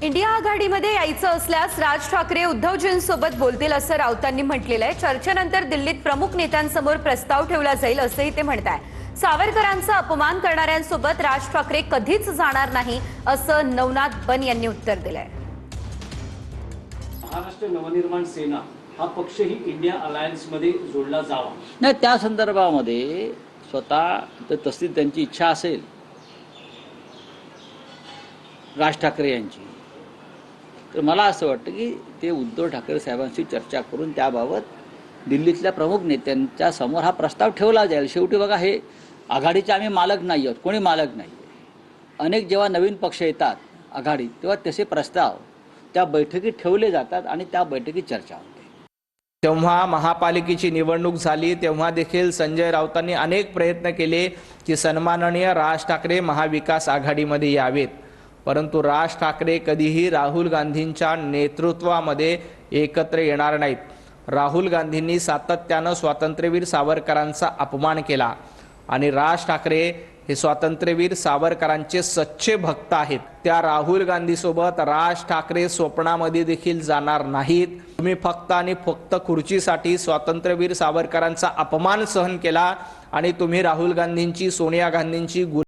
India आघाडीमध्ये यायचं असल्यास राज ठाकरे उद्धवजींसोबत बोलतील असं राऊतांनी म्हटलेलं आहे। चर्चेनंतर दिल्लीत प्रमुख नेत्यांसमोर प्रस्ताव ठेवला जाईल असंही ते म्हणताय। सावरकरांचा अपमान करणाऱ्यांसोबत राज ठाकरे कधीच जाणार नाही असं नवनाथ बन यांनी उत्तर दिलंय। महाराष्ट्र नवनिर्माण सेना हा पक्षही इंडिया अलायन्स मध्ये जोडला जावा नाही, त्या संदर्भामध्ये स्वतः तर तशी त्यांची इच्छा असेल राज ठाकरे यांची, तर मला असं वाटतं की ते उद्धव ठाकरे साहेबांशी चर्चा करून त्याबाबत दिल्लीतल्या प्रमुख नेत्यांच्या समोर हा प्रस्ताव ठेवला जाईल। शेवटी बघा, हे आघाडीचे आम्ही मालक नाही आहोत, कोणी मालक नाही आहे। अनेक जेव्हा नवीन पक्ष येतात आघाडीत तेव्हा तसे प्रस्ताव त्या बैठकीत ठेवले जातात आणि त्या बैठकीत चर्चा होते। तेव्हा महापालिकेची निवडणूक झाली तेव्हा देखील संजय राऊतांनी अनेक प्रयत्न केले की सन्माननीय राज ठाकरे महाविकास आघाडीमध्ये यावेत, परंतु राज ठाकरे कधीही राहुल गांधींच्या नेतृत्वामध्ये एकत्र येणार नाहीत। राहुल गांधींनी सातत्यानं स्वातंत्र्यवीर सावरकरांचा अपमान केला आणि राज ठाकरे हे स्वातंत्र्यवीर सावरकरांचे सच्चे भक्त आहेत। त्या राहुल गांधी सोबत राज ठाकरे स्वप्नामध्ये देखील जाणार नाहीत। तुम्ही फक्त आणि फक्त खुर्चीसाठी स्वातंत्र्यवीर सावरकरांचा अपमान सहन केला आणि तुम्ही राहुल गांधींची, सोनिया गांधींची